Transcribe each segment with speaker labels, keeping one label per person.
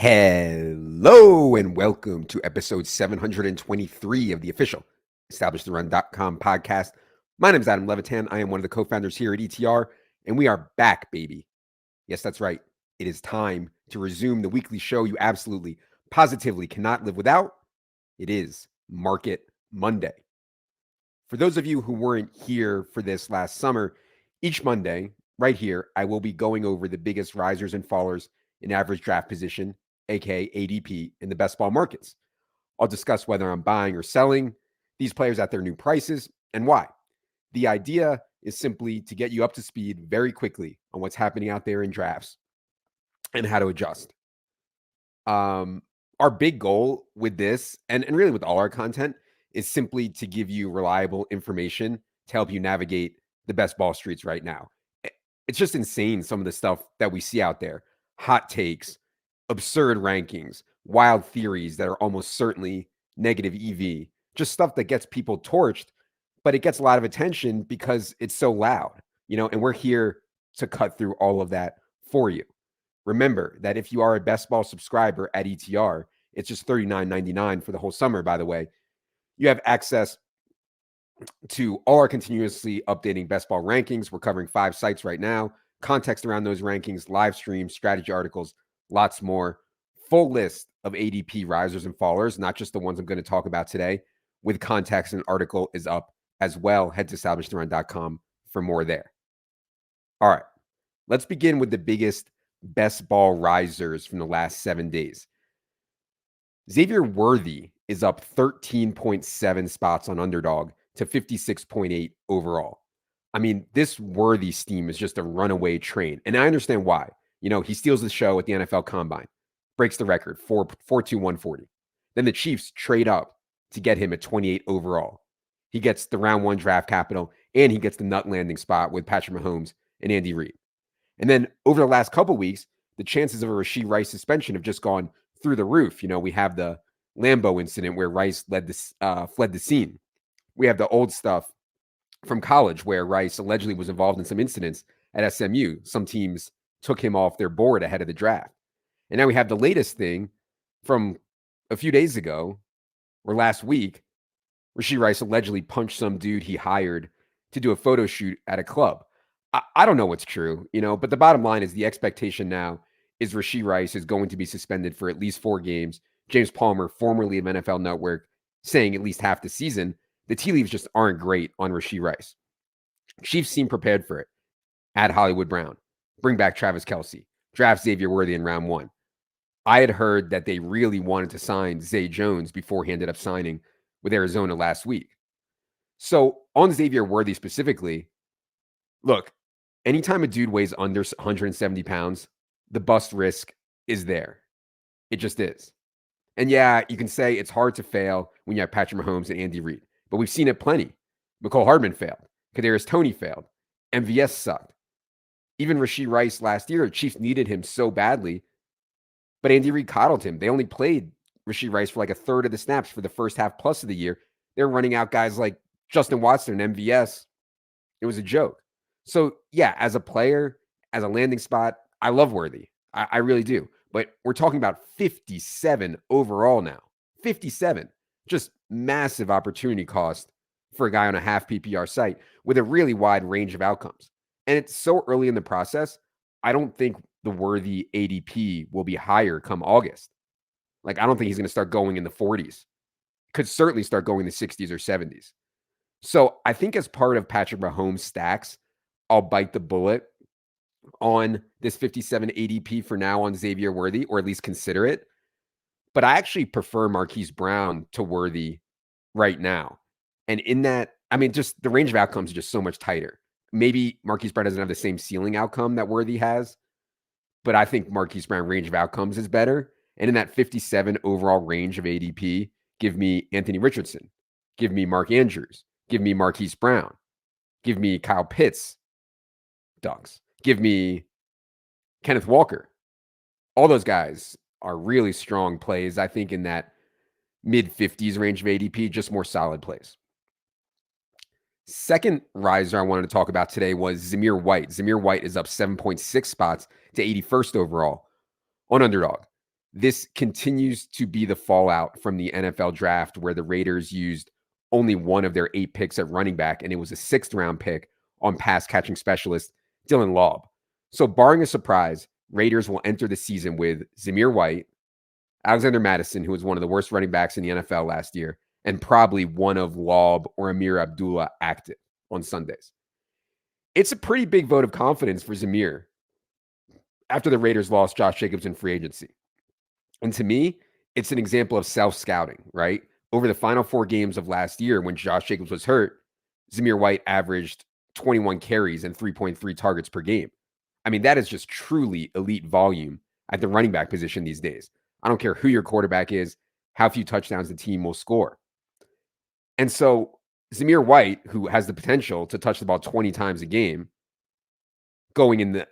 Speaker 1: Hello and welcome to episode 723 of the official EstablishTheRun.com podcast. My name is Adam Levitan. I am one of the co-founders here at ETR, and we are back, baby. Yes, that's right. It is time to resume the weekly show you absolutely, positively cannot live without. It is Market Monday. For those of you who weren't here for this last summer, each Monday, right here, I will be going over the biggest risers and fallers in average draft position, aka ADP, in the best ball markets. I'll discuss whether I'm buying or selling these players at their new prices and why. The idea is simply to get you up to speed very quickly on what's happening out there in drafts and how to adjust. Our big goal with this, and really with all our content, is simply to give you reliable information to help you navigate the best ball streets right now. It's just insane, some of the stuff that we see out there. Hot takes, absurd rankings, wild theories that are almost certainly negative EV, just stuff that gets people torched, but it gets a lot of attention because it's so loud, and we're here to cut through all of that for you. Remember that if you are a best ball subscriber at ETR, it's just $39.99 for the whole summer, by the way. You have access to all our continuously updating best ball rankings. We're covering 5 sites right now, context around those rankings, live streams, strategy articles, lots more. Full list of ADP risers and fallers, not just the ones I'm going to talk about today, with context and article is up as well. Head to EstablishTheRun.com for more there. All right, let's begin with the biggest best ball risers from the last 7 days. Xavier Worthy is up 13.7 spots on Underdog to 56.8 overall. I mean, this Worthy steam is just a runaway train. And I understand why. He steals the show at the NFL Combine, breaks the record, 4.2-140. Then the Chiefs trade up to get him at 28 overall. He gets the round 1 draft capital, and he gets the nut landing spot with Patrick Mahomes and Andy Reid. And then over the last couple of weeks, the chances of a Rashee Rice suspension have just gone through the roof. We have the Lambeau incident where Rice fled the scene. We have the old stuff from college where Rice allegedly was involved in some incidents at SMU. Some teams took him off their board ahead of the draft. And now we have the latest thing from a few days ago or last week. Rashee Rice allegedly punched some dude he hired to do a photo shoot at a club. I don't know what's true, but the bottom line is the expectation now is Rashee Rice is going to be suspended for at least 4 games. James Palmer, formerly of NFL Network, saying at least half the season. The tea leaves just aren't great on Rashee Rice. Chiefs seem prepared for it. Add Hollywood Brown. Bring back Travis Kelce. Draft Xavier Worthy in round 1. I had heard that they really wanted to sign Zay Jones before he ended up signing with Arizona last week. So on Xavier Worthy specifically, look, anytime a dude weighs under 170 pounds, the bust risk is there. It just is. And yeah, you can say it's hard to fail when you have Patrick Mahomes and Andy Reid, but we've seen it plenty. Mecole Hardman failed. Kadarius Toney failed. MVS sucked. Even Rashee Rice last year, the Chiefs needed him so badly, but Andy Reid coddled him. They only played Rashee Rice for like a third of the snaps for the first half plus of the year. They're running out guys like Justin Watson and MVS. It was a joke. So yeah, as a player, as a landing spot, I love Worthy. I really do. But we're talking about 57 overall now. 57. Just massive opportunity cost for a guy on a half PPR site with a really wide range of outcomes. And it's so early in the process, I don't think the Worthy ADP will be higher come August. Like, I don't think he's going to start going in the 40s. Could certainly start going in the 60s or 70s. So I think as part of Patrick Mahomes' stacks, I'll bite the bullet on this 57 ADP for now on Xavier Worthy, or at least consider it. But I actually prefer Marquise Brown to Worthy right now. And in that, I mean, just the range of outcomes is just so much tighter. Maybe Marquise Brown doesn't have the same ceiling outcome that Worthy has, but I think Marquise Brown range of outcomes is better. And in that 57 overall range of ADP, give me Anthony Richardson, give me Mark Andrews, give me Marquise Brown, give me Kyle Pitts, Ducks, give me Kenneth Walker. All those guys are really strong plays, I think, in that mid-50s range of ADP, just more solid plays. Second riser I wanted to talk about today was Zamir White. Zamir White is up 7.6 spots to 81st overall on Underdog. This continues to be the fallout from the NFL draft where the Raiders used only one of their 8 picks at running back, and it was a 6th round pick on pass catching specialist Dylan Laub. So barring a surprise, Raiders will enter the season with Zamir White, Alexander Mattison, who was one of the worst running backs in the NFL last year, and probably one of Laub or Amir Abdullah active on Sundays. It's a pretty big vote of confidence for Zamir after the Raiders lost Josh Jacobs in free agency. And to me, it's an example of self-scouting, right? Over the final 4 games of last year when Josh Jacobs was hurt, Zamir White averaged 21 carries and 3.3 targets per game. I mean, that is just truly elite volume at the running back position these days. I don't care who your quarterback is, how few touchdowns the team will score. And so Zamir White, who has the potential to touch the ball 20 times a game, going at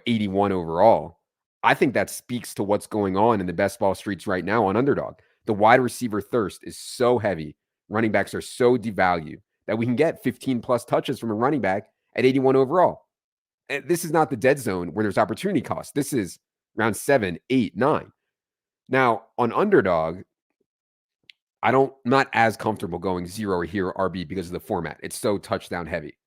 Speaker 1: 81 overall, I think that speaks to what's going on in the best ball streets right now on Underdog. The wide receiver thirst is so heavy. Running backs are so devalued that we can get 15 plus touches from a running back at 81 overall. And this is not the dead zone where there's opportunity cost. This is round 7, 8, 9. Now, on Underdog, I'm not as comfortable going 0 or hero RB because of the format. It's so touchdown heavy.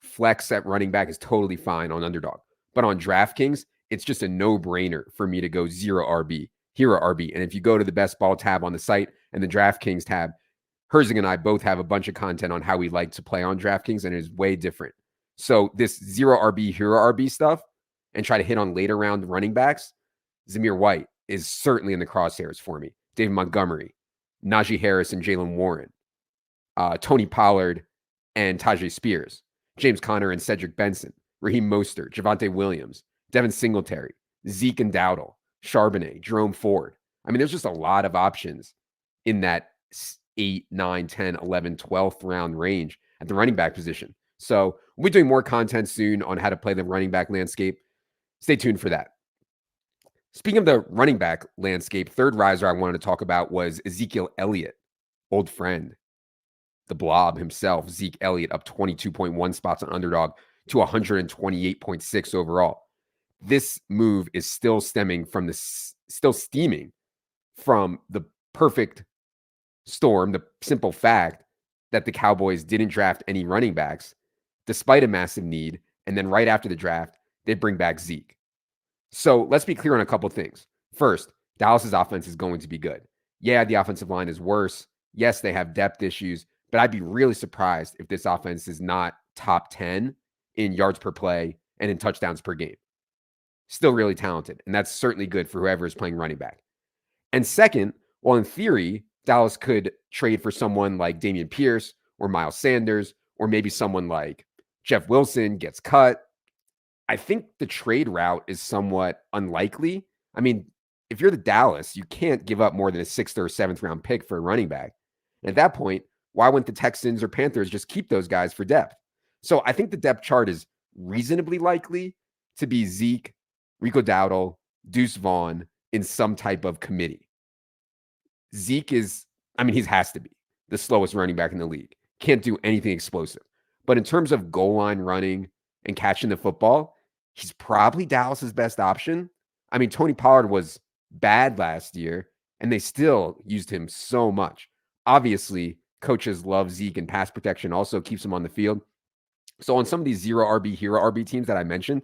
Speaker 1: Flex at running back is totally fine on Underdog. But on DraftKings, it's just a no-brainer for me to go 0 RB, hero RB. And if you go to the best ball tab on the site and the DraftKings tab, Herzing and I both have a bunch of content on how we like to play on DraftKings, and it is way different. So this 0 RB, hero RB stuff, and try to hit on later round running backs, Zamir White is certainly in the crosshairs for me. David Montgomery, Najee Harris and Jalen Warren, Tony Pollard and Tajay Spears, James Conner and Cedric Benson, Raheem Mostert, Javonte Williams, Devin Singletary, Zeke and Dowdle, Charbonnet, Jerome Ford. I mean, there's just a lot of options in that 8, 9, 10, 11, 12th round range at the running back position. So we'll be doing more content soon on how to play the running back landscape. Stay tuned for that. Speaking of the running back landscape, third riser I wanted to talk about was Ezekiel Elliott, old friend, the blob himself, Zeke Elliott, up 22.1 spots on Underdog to 128.6 overall. This move is still steaming from the perfect storm, the simple fact that the Cowboys didn't draft any running backs despite a massive need. And then right after the draft, they bring back Zeke. So let's be clear on a couple things. First, Dallas's offense is going to be good. Yeah, the offensive line is worse. Yes, they have depth issues, but I'd be really surprised if this offense is not top 10 in yards per play and in touchdowns per game. Still really talented, and that's certainly good for whoever is playing running back. And second, well, in theory, Dallas could trade for someone like Dameon Pierce or Miles Sanders, or maybe someone like Jeff Wilson gets cut. I think the trade route is somewhat unlikely. I mean, if you're the Dallas, you can't give up more than a 6th or 7th round pick for a running back. And at that point, why wouldn't the Texans or Panthers just keep those guys for depth? So I think the depth chart is reasonably likely to be Zeke, Rico Dowdle, Deuce Vaughn in some type of committee. Zeke he has to be the slowest running back in the league. Can't do anything explosive. But in terms of goal line running and catching the football, he's probably Dallas's best option. I mean, Tony Pollard was bad last year, and they still used him so much. Obviously, coaches love Zeke, and pass protection also keeps him on the field. So on some of these 0 RB, hero RB teams that I mentioned,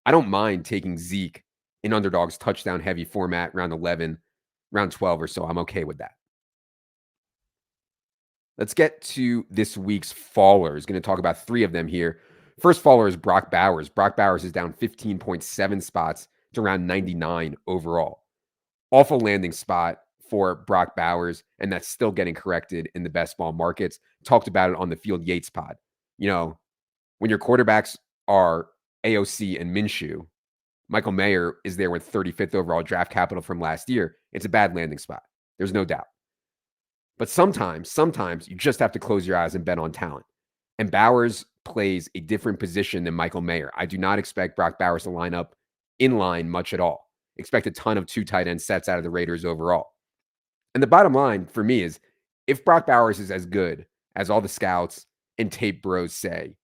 Speaker 1: I don't mind taking Zeke in Underdog's touchdown-heavy format, round 11, round 12 or so. I'm okay with that. Let's get to this week's fallers. Going to talk about 3 of them here. First faller is Brock Bowers. Brock Bowers is down 15.7 spots to around 99 overall. Awful landing spot for Brock Bowers, and that's still getting corrected in the best ball markets. Talked about it on the Field Yates pod. When your quarterbacks are AOC and Minshew, Michael Mayer is there with 35th overall draft capital from last year. It's a bad landing spot. There's no doubt. But sometimes you just have to close your eyes and bet on talent. And Bowers plays a different position than Michael Mayer. I do not expect Brock Bowers to line up in line much at all. Expect a ton of 2 tight end sets out of the Raiders overall. And the bottom line for me is if Brock Bowers is as good as all the scouts and tape bros say,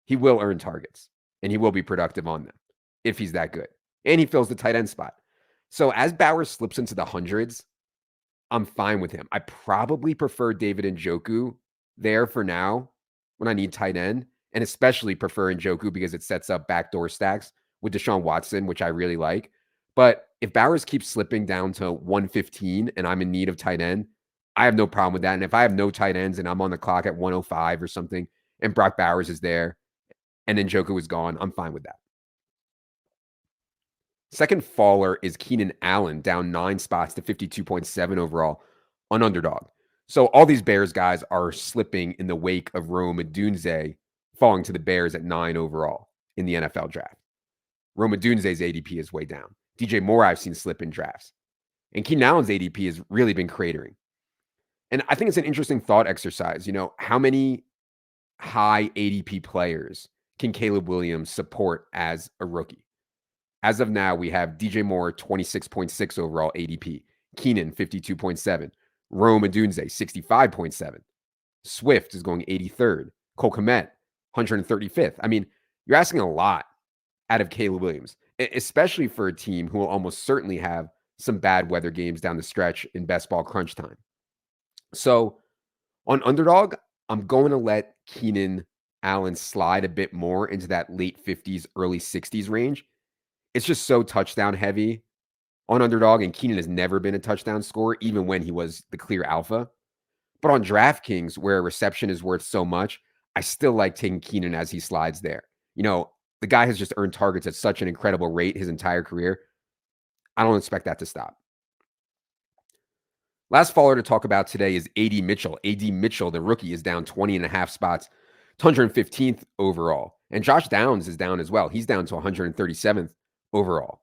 Speaker 1: he will earn targets and he will be productive on them if he's that good. And he fills the tight end spot. So as Bowers slips into the hundreds, I'm fine with him. I probably prefer David Njoku there for now when I need tight end, and especially prefer Njoku because it sets up backdoor stacks with Deshaun Watson, which I really like. But if Bowers keeps slipping down to 115 and I'm in need of tight end, I have no problem with that. And if I have no tight ends and I'm on the clock at 105 or something, and Brock Bowers is there and Njoku is gone, I'm fine with that. Second faller is Keenan Allen, down 9 spots to 52.7 overall on Underdog. So all these Bears guys are slipping in the wake of Rome Odunze falling to the Bears at 9 overall in the NFL draft. Rome Odunze's ADP is way down. DJ Moore I've seen slip in drafts. And Keenan Allen's ADP has really been cratering. And I think it's an interesting thought exercise. How many high ADP players can Caleb Williams support as a rookie? As of now, we have DJ Moore, 26.6 overall ADP. Keenan, 52.7. Rome Odunze, 65.7. Swift is going 83rd. Cole Kmet, 135th. I mean, you're asking a lot out of Caleb Williams, especially for a team who will almost certainly have some bad weather games down the stretch in best ball crunch time. So on Underdog, I'm going to let Keenan Allen slide a bit more into that late 50s, early 60s range. It's just so touchdown heavy on Underdog, and Keenan has never been a touchdown scorer, even when he was the clear alpha. But on DraftKings, where a reception is worth so much, I still like taking Keenan as he slides there. The guy has just earned targets at such an incredible rate his entire career. I don't expect that to stop. Last follower to talk about today is AD Mitchell. AD Mitchell, the rookie, is down 20.5 spots, 115th overall. And Josh Downs is down as well. He's down to 137th overall.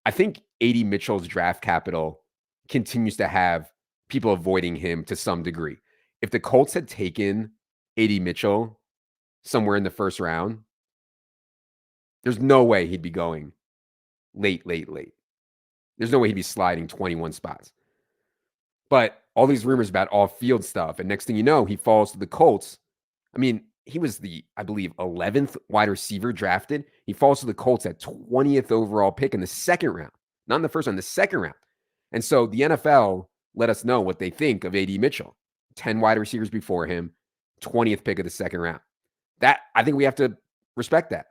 Speaker 1: I think AD Mitchell's draft capital continues to have people avoiding him to some degree. If the Colts had taken AD Mitchell somewhere in the first round, there's no way he'd be going late. There's no way he'd be sliding 21 spots. But all these rumors about off-field stuff, and next thing you know, he falls to the Colts. I mean, he was the, I believe, 11th wide receiver drafted. He falls to the Colts at 20th overall pick in the second round. Not in the first round, the second round. And so the NFL let us know what they think of AD Mitchell. 10 wide receivers before him, 20th pick of the second round. That, I think we have to respect that.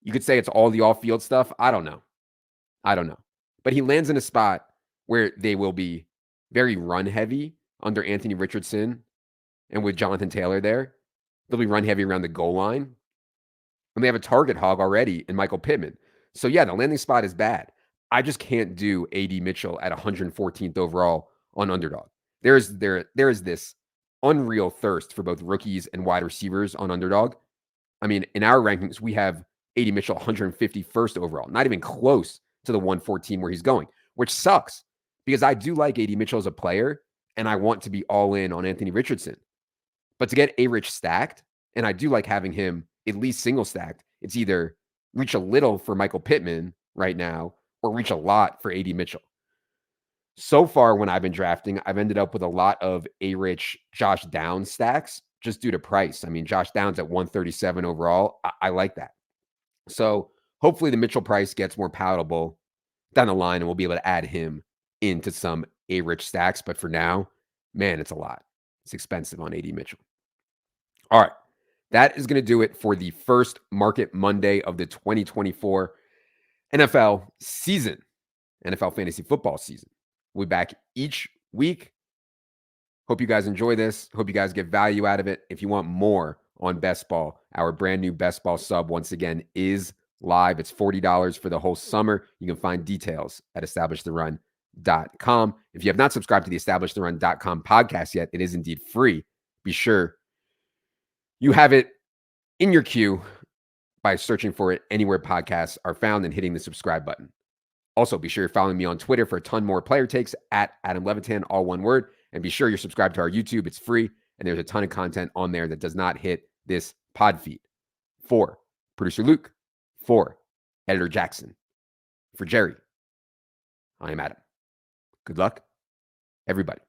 Speaker 1: You could say it's all the off-field stuff. I don't know. But he lands in a spot where they will be very run-heavy under Anthony Richardson and with Jonathan Taylor there. They'll be run-heavy around the goal line. And they have a target hog already in Michael Pittman. So, yeah, the landing spot is bad. I just can't do AD Mitchell at 114th overall on Underdog. There is this unreal thirst for both rookies and wide receivers on Underdog. I mean, in our rankings, we have AD Mitchell 151st overall, not even close to the 114 where he's going, which sucks because I do like AD Mitchell as a player and I want to be all in on Anthony Richardson. But to get A-Rich stacked, and I do like having him at least single stacked, it's either reach a little for Michael Pittman right now or reach a lot for AD Mitchell. So far, when I've been drafting, I've ended up with a lot of A-Rich Josh Downs stacks just due to price. I mean, Josh Downs at 137 overall, I like that. So hopefully the Mitchell price gets more palatable down the line and we'll be able to add him into some A-Rich stacks. But for now, man, it's a lot. It's expensive on AD Mitchell. All right. That is going to do it for the first Market Monday of the 2024 NFL season, NFL fantasy football season. We'll be back each week. Hope you guys enjoy this. Hope you guys get value out of it. If you want more on Best Ball, our brand new Best Ball sub, once again, is live. It's $40 for the whole summer. You can find details at EstablishTheRun.com. If you have not subscribed to the EstablishTheRun.com podcast yet, it is indeed free. Be sure you have it in your queue by searching for it anywhere podcasts are found and hitting the subscribe button. Also, be sure you're following me on Twitter for a ton more player takes at Adam Levitan, all one word. And be sure you're subscribed to our YouTube. It's free. And there's a ton of content on there that does not hit this pod feed. For producer Luke, for editor Jackson, for Jerry, I am Adam. Good luck, everybody.